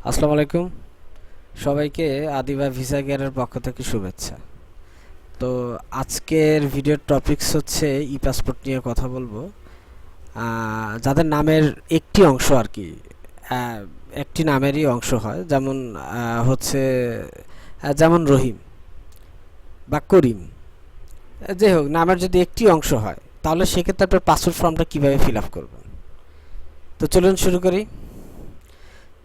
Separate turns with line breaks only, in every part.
আসসালামু আলাইকুম সবাইকে আদিবা ভিসা কেয়ারের পক্ষ থেকে শুভেচ্ছা। তো আজকের ভিডিওর টপিকস হচ্ছে ই পাসপোর্ট নিয়ে কথা বলবো। যাদের নামের একটি অংশ আর কি, আহ, একটি নামেরই অংশ হয়, যেমন হচ্ছে যেমন রহিম বা করিম। যাই হোক, নামের যদি একটি অংশ হয় তাহলে সেক্ষেত্রে আপনার পাসপোর্ট ফর্মটা কীভাবে ফিল আপ করবেন। তো চলুন শুরু করি।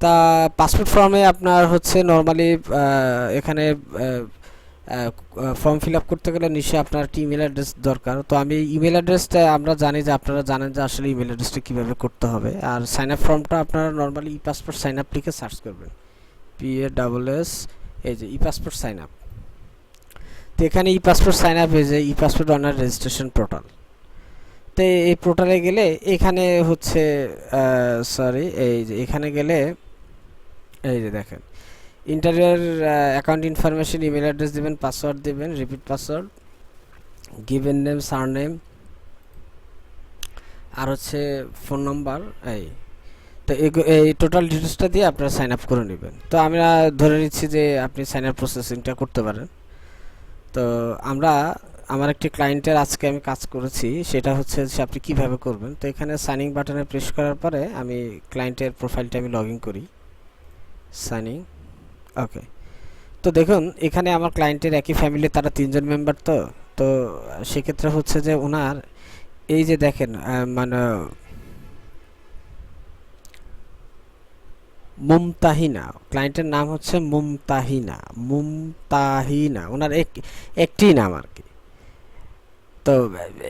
তা পাসপোর্ট ফর্মে আপনার হচ্ছে নর্মালি এখানে ফর্ম ফিল আপ করতে গেলে নিশ্চয়ই আপনার একটি ইমেল অ্যাড্রেস দরকার। তো আমি ইমেল অ্যাড্রেসটা, আমরা জানি যে আপনারা জানেন যে আসলে ইমেল অ্যাড্রেসটা কীভাবে করতে হবে। আর সাইন আপ ফর্মটা আপনারা নর্মালি ই পাসপোর্ট সাইন আপ লিখে সার্চ করবেন, PASS, এই যে ই পাসপোর্ট সাইন আপ। তো এখানে ই পাসপোর্ট সাইন আপ, এই যে ই পাসপোর্ট অনার রেজিস্ট্রেশন পোর্টাল। তো এই পোর্টালে গেলে এখানে হচ্ছে সরি, এই যে এখানে গেলে এই যে দেখেন enter your account information, email address দেবেন, পাসওয়ার্ড দেবেন, repeat password, given name, surname, আর হচ্ছে ফোন নাম্বার। এই তো এই টোটাল ডিটেলসটা দিয়ে আপনারা সাইন আপ করে নেবেন। তো আমরা ধরে নিচ্ছি যে আপনি সাইন আপ প্রসেসিংটা করতে পারেন। তো আমরা আমার একটি ক্লায়েন্টের আজকে আমি কাজ করেছি, সেটা হচ্ছে যে আপনি কীভাবে করবেন। তো এখানে সাইনিং বাটনে প্রেস করার পরে আমি ক্লায়েন্টের প্রোফাইলটা আমি লগ ইন করি, সাইনিং। ওকে। তো দেখুন এখানে আমার ক্লায়েন্টের একই ফ্যামিলি, তারা তিনজন মেম্বার। তো তো সেক্ষেত্রে হচ্ছে যে ওনার এই যে দেখেন মানে মুমতাহিনা, ক্লায়েন্টের নাম হচ্ছে মুমতাহিনা। মুমতাহিনা ওনার একটি নাম আর কি। তো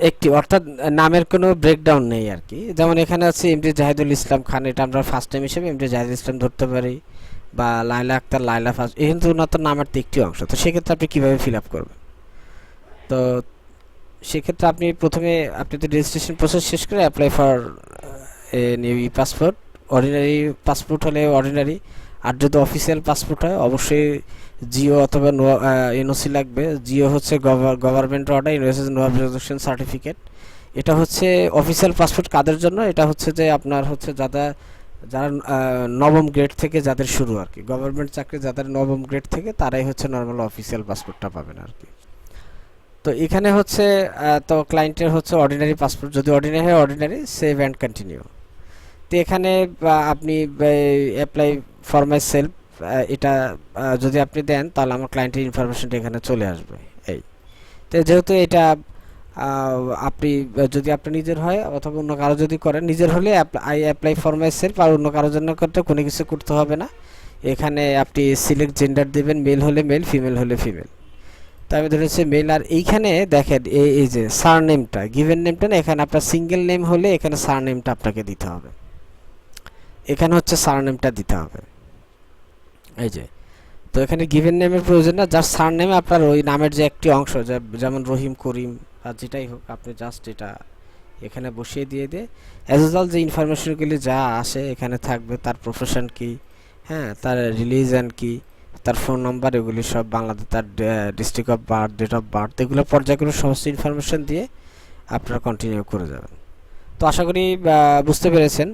একটি অর্থাৎ নামের কোনো ব্রেকডাউন নেই আর কি। যেমন এখানে আছে এমডি জাহিদুল ইসলাম খান, এটা আমরা ফার্স্ট টাইম হিসেবে এমডি জাহিদুল ইসলাম ধরতে পারি, বা লায়লা আক্তার, লায়লা ফার্স্ট, এই কিন্তু ওনার তো নামের তো একটি অংশ। তো সেক্ষেত্রে আপনি কীভাবে ফিল আপ করবেন। তো সেক্ষেত্রে আপনি প্রথমে আপনি তো রেজিস্ট্রেশন প্রসেস শেষ করে apply for new E passport. Ordinary passport হলে অর্ডিনারি, আর যদি অফিসিয়াল পাসপোর্ট হয় অবশ্যই জিও অথবা এনওসি লাগবে। জিও হচ্ছে গভর্নমেন্ট অর্ডার, এনওসি নোয়া প্রেজেন্টেশন সার্টিফিকেট। এটা হচ্ছে অফিসিয়াল পাসপোর্ট কাদের জন্য, এটা হচ্ছে যে আপনার হচ্ছে যারা নবম গ্রেড থেকে যাদের শুরু আর কি, গভর্নমেন্ট চাকরি যাদের নবম গ্রেড থেকে, তারাই হচ্ছে নর্মাল অফিসিয়াল পাসপোর্টটা পাবেন আর কি। তো এখানে হচ্ছে তো ক্লায়েন্টের হচ্ছে অর্ডিনারি পাসপোর্ট, যদি অর্ডিনারি হয় অর্ডিনারি, সেভ অ্যান্ড কন্টিনিউ। তো এখানে আপনি অ্যাপ্লাই ফর মাই সেলফ, এটা যদি আপনি দেন তাহলে আমার ক্লায়েন্টের ইনফরমেশনটা এখানে চলে আসবে। এই তো যেহেতু এটা আপনি যদি আপনার নিজের হয় অথবা অন্য কারো যদি করেন, নিজের হলে I apply for my self, আর অন্য কারোর জন্য করতে কোনো কিছু করতে হবে না। এখানে আপনি সিলেক্ট জেন্ডার দেবেন, মেল হলে মেল, ফিমেল হলে ফিমেল। তো আমি ধরেছি মেল। আর এইখানে দেখেন এই যে সারনেমটা, গিভেন নেমটা না, এখানে আপনার সিঙ্গেল নেম হলে এখানে সারনেমটা আপনাকে দিতে হবে, এখানে হচ্ছে সারনেমটা দিতে হবে। এই যে, তো এখানে গিভেন নেমের প্রয়োজন না, জাস্ট সারনেমে আপনার ওই নামের যে একটি অংশ, যেমন রহিম, করিম, আর যেটাই হোক, আপনি জাস্ট এটা এখানে বসিয়ে দিয়ে অ্যাজ ইউজুয়াল যে ইনফরমেশনগুলি যা আসে এখানে থাকবে, তার প্রফেশন কি, হ্যাঁ, তার রিলিজন কি, তার ফোন নাম্বার, এগুলি সব বাংলাদেশ, তার district of birth, date of birth, এগুলো পর্যায়ক্রমে সমস্ত ইনফরমেশন দিয়ে আপনারা কন্টিনিউ করে যাবেন। তো আশা করি বুঝতে পেরেছেন।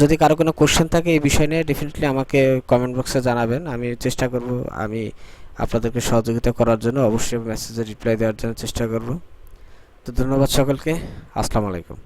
যদি কারো কোনো কোশ্চেন থাকে এই বিষয় নিয়ে, ডেফিনেটলি আমাকে কমেন্ট বক্সে জানাবেন, আমি চেষ্টা করব আমি আপনাদেরকে সহযোগিতা করার জন্য, অবশ্যই মেসেজে রিপ্লাই দেওয়ার জন্য চেষ্টা করব। তো ধন্যবাদ সকলকে, আসসালামু আলাইকুম।